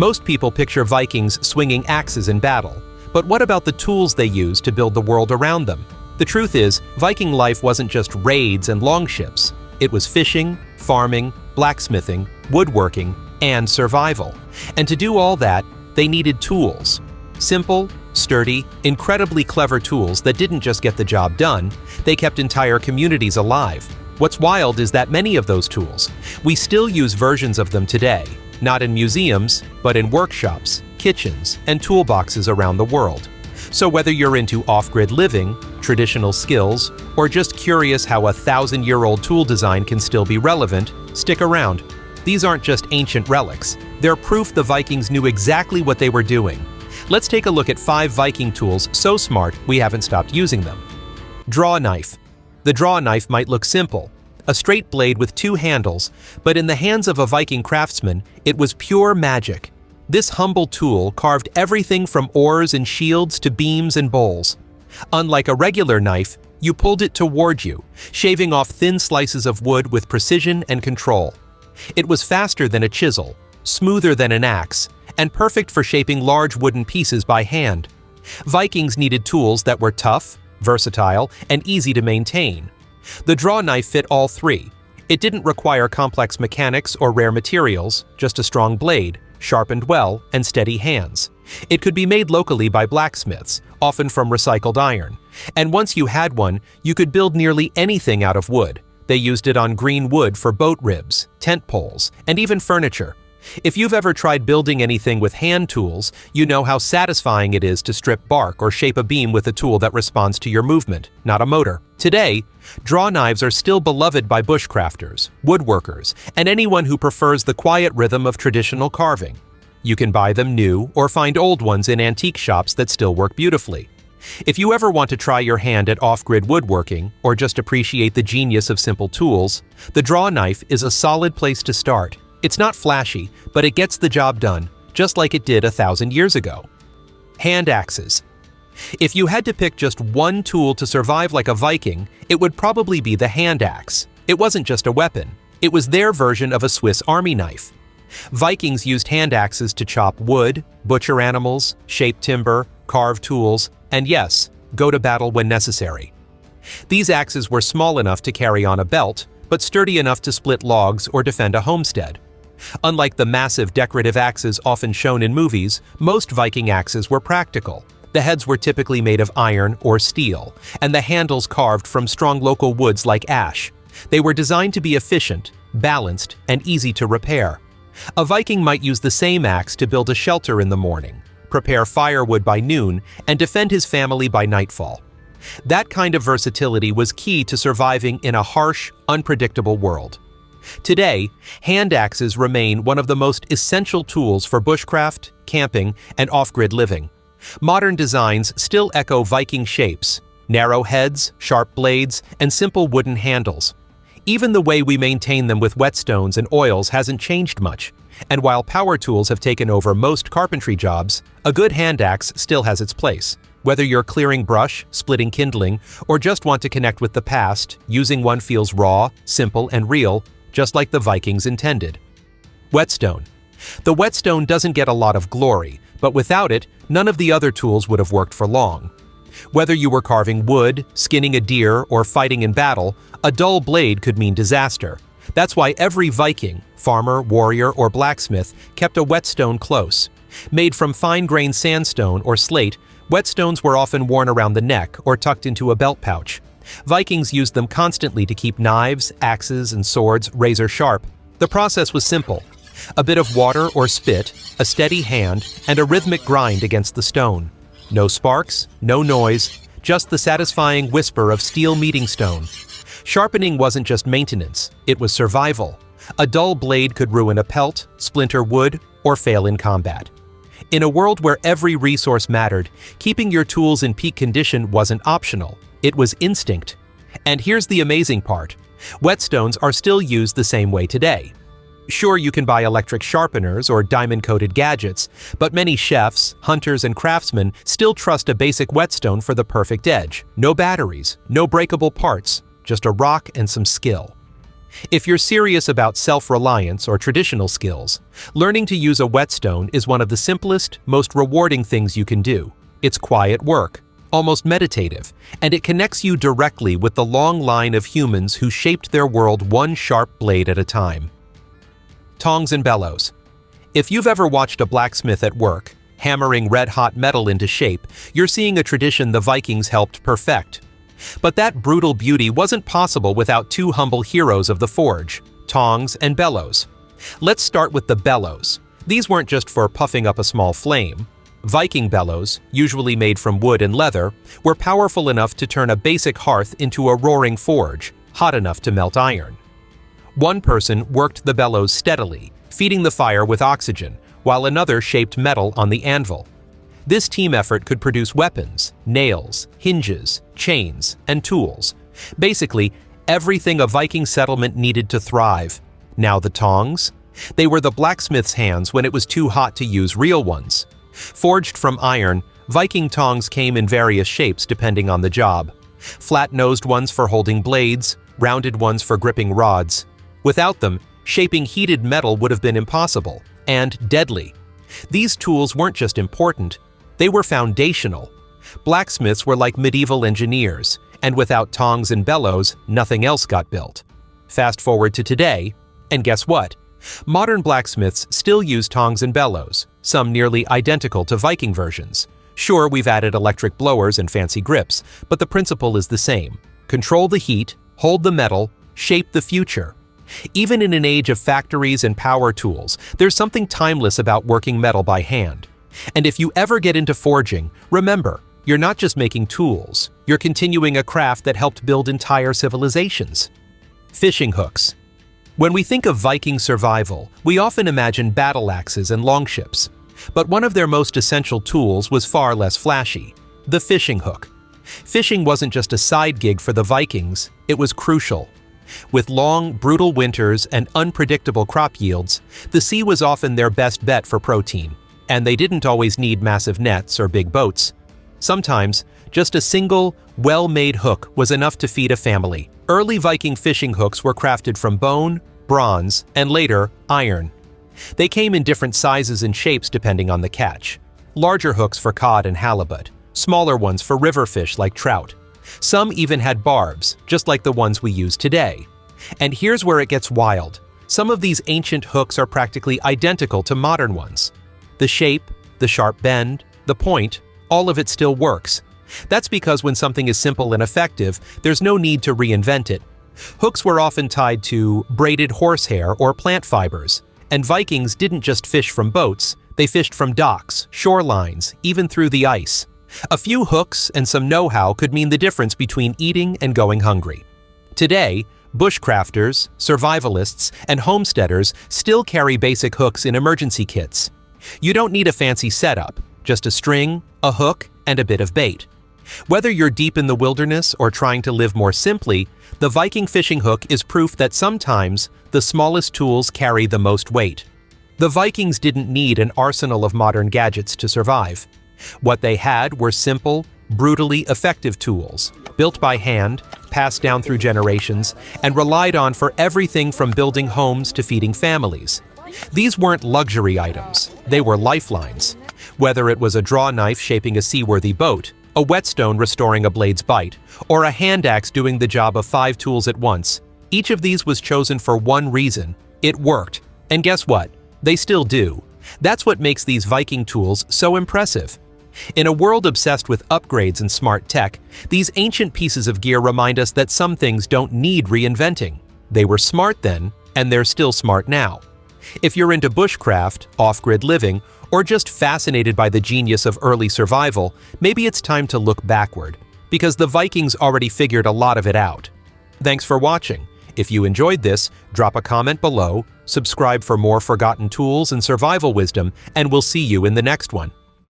Most people picture Vikings swinging axes in battle, but what about the tools they used to build the world around them? The truth is, Viking life wasn't just raids and longships. It was fishing, farming, blacksmithing, woodworking, and survival. And to do all that, they needed tools. Simple, sturdy, incredibly clever tools that didn't just get the job done, they kept entire communities alive. What's wild is that many of those tools, we still use versions of them today, not in museums, but in workshops, kitchens, and toolboxes around the world. So whether you're into off-grid living, traditional skills, or just curious how a 1,000-year-old tool design can still be relevant, stick around. These aren't just ancient relics. They're proof the Vikings knew exactly what they were doing. Let's take a look at 5 Viking tools so smart we haven't stopped using them. Drawknife. The drawknife might look simple, a straight blade with 2 handles, but in the hands of a Viking craftsman, it was pure magic. This humble tool carved everything from oars and shields to beams and bowls. Unlike a regular knife, you pulled it toward you, shaving off thin slices of wood with precision and control. It was faster than a chisel, smoother than an axe, and perfect for shaping large wooden pieces by hand. Vikings needed tools that were tough, versatile, and easy to maintain. The drawknife fit all 3. It didn't require complex mechanics or rare materials, just a strong blade, sharpened well, and steady hands. It could be made locally by blacksmiths, often from recycled iron. And once you had one, you could build nearly anything out of wood. They used it on green wood for boat ribs, tent poles, and even furniture. If you've ever tried building anything with hand tools, you know how satisfying it is to strip bark or shape a beam with a tool that responds to your movement, not a motor. Today, drawknives are still beloved by bushcrafters, woodworkers, and anyone who prefers the quiet rhythm of traditional carving. You can buy them new or find old ones in antique shops that still work beautifully. If you ever want to try your hand at off-grid woodworking or just appreciate the genius of simple tools, the drawknife is a solid place to start. It's not flashy, but it gets the job done, just like it did 1,000 years ago. Hand axes. If you had to pick just one tool to survive like a Viking, it would probably be the hand axe. It wasn't just a weapon. It was their version of a Swiss army knife. Vikings used hand axes to chop wood, butcher animals, shape timber, carve tools, and yes, go to battle when necessary. These axes were small enough to carry on a belt, but sturdy enough to split logs or defend a homestead. Unlike the massive decorative axes often shown in movies, most Viking axes were practical. The heads were typically made of iron or steel, and the handles carved from strong local woods like ash. They were designed to be efficient, balanced, and easy to repair. A Viking might use the same axe to build a shelter in the morning, prepare firewood by noon, and defend his family by nightfall. That kind of versatility was key to surviving in a harsh, unpredictable world. Today, hand axes remain one of the most essential tools for bushcraft, camping, and off-grid living. Modern designs still echo Viking shapes, narrow heads, sharp blades, and simple wooden handles. Even the way we maintain them with whetstones and oils hasn't changed much. And while power tools have taken over most carpentry jobs, a good hand axe still has its place. Whether you're clearing brush, splitting kindling, or just want to connect with the past, using one feels raw, simple, and real, just like the Vikings intended. Whetstone. The whetstone doesn't get a lot of glory, but without it, none of the other tools would have worked for long. Whether you were carving wood, skinning a deer, or fighting in battle, a dull blade could mean disaster. That's why every Viking, farmer, warrior, or blacksmith kept a whetstone close. Made from fine-grained sandstone or slate, whetstones were often worn around the neck or tucked into a belt pouch. Vikings used them constantly to keep knives, axes, and swords razor sharp. The process was simple. A bit of water or spit, a steady hand, and a rhythmic grind against the stone. No sparks, no noise, just the satisfying whisper of steel meeting stone. Sharpening wasn't just maintenance, it was survival. A dull blade could ruin a pelt, splinter wood, or fail in combat. In a world where every resource mattered, keeping your tools in peak condition wasn't optional, it was instinct. And here's the amazing part. Whetstones are still used the same way today. Sure, you can buy electric sharpeners or diamond-coated gadgets, but many chefs, hunters, and craftsmen still trust a basic whetstone for the perfect edge. No batteries, no breakable parts, just a rock and some skill. If you're serious about self-reliance or traditional skills, learning to use a whetstone is one of the simplest, most rewarding things you can do. It's quiet work, almost meditative, and it connects you directly with the long line of humans who shaped their world one sharp blade at a time. Tongs and Bellows. If you've ever watched a blacksmith at work, hammering red-hot metal into shape, you're seeing a tradition the Vikings helped perfect. But that brutal beauty wasn't possible without two humble heroes of the forge, Tongs and Bellows. Let's start with the bellows. These weren't just for puffing up a small flame. Viking bellows, usually made from wood and leather, were powerful enough to turn a basic hearth into a roaring forge, hot enough to melt iron. One person worked the bellows steadily, feeding the fire with oxygen, while another shaped metal on the anvil. This team effort could produce weapons, nails, hinges, chains, and tools. Basically, everything a Viking settlement needed to thrive. Now the tongs? They were the blacksmith's hands when it was too hot to use real ones. Forged from iron, Viking tongs came in various shapes depending on the job. Flat-nosed ones for holding blades, rounded ones for gripping rods. Without them, shaping heated metal would have been impossible, and deadly. These tools weren't just important, they were foundational. Blacksmiths were like medieval engineers, and without tongs and bellows, nothing else got built. Fast forward to today, and guess what? Modern blacksmiths still use tongs and bellows, some nearly identical to Viking versions. Sure, we've added electric blowers and fancy grips, but the principle is the same. Control the heat, hold the metal, shape the future. Even in an age of factories and power tools, there's something timeless about working metal by hand. And if you ever get into forging, remember, you're not just making tools, you're continuing a craft that helped build entire civilizations. Fishing hooks. When we think of Viking survival, we often imagine battle axes and longships. But one of their most essential tools was far less flashy: the fishing hook. Fishing wasn't just a side gig for the Vikings, it was crucial. With long, brutal winters and unpredictable crop yields, the sea was often their best bet for protein, and they didn't always need massive nets or big boats. Sometimes, just a single, well-made hook was enough to feed a family. Early Viking fishing hooks were crafted from bone, bronze, and later, iron. They came in different sizes and shapes depending on the catch. Larger hooks for cod and halibut, smaller ones for river fish like trout. Some even had barbs, just like the ones we use today. And here's where it gets wild. Some of these ancient hooks are practically identical to modern ones. The shape, the sharp bend, the point, all of it still works. That's because when something is simple and effective, there's no need to reinvent it. Hooks were often tied to braided horsehair or plant fibers, and Vikings didn't just fish from boats, they fished from docks, shorelines, even through the ice. A few hooks and some know-how could mean the difference between eating and going hungry. Today, bushcrafters, survivalists, and homesteaders still carry basic hooks in emergency kits. You don't need a fancy setup, just a string, a hook, and a bit of bait. Whether you're deep in the wilderness or trying to live more simply, the Viking fishing hook is proof that sometimes the smallest tools carry the most weight. The Vikings didn't need an arsenal of modern gadgets to survive. What they had were simple, brutally effective tools, built by hand, passed down through generations, and relied on for everything from building homes to feeding families. These weren't luxury items, they were lifelines. Whether it was a drawknife shaping a seaworthy boat, a whetstone restoring a blade's bite, or a hand axe doing the job of 5 tools at once, each of these was chosen for one reason: it worked. And guess what? They still do. That's what makes these Viking tools so impressive. In a world obsessed with upgrades and smart tech, these ancient pieces of gear remind us that some things don't need reinventing. They were smart then, and they're still smart now. If you're into bushcraft, off-grid living, or just fascinated by the genius of early survival, maybe it's time to look backward, because the Vikings already figured a lot of it out. Thanks for watching. If you enjoyed this, drop a comment below, subscribe for more forgotten tools and survival wisdom, and we'll see you in the next one.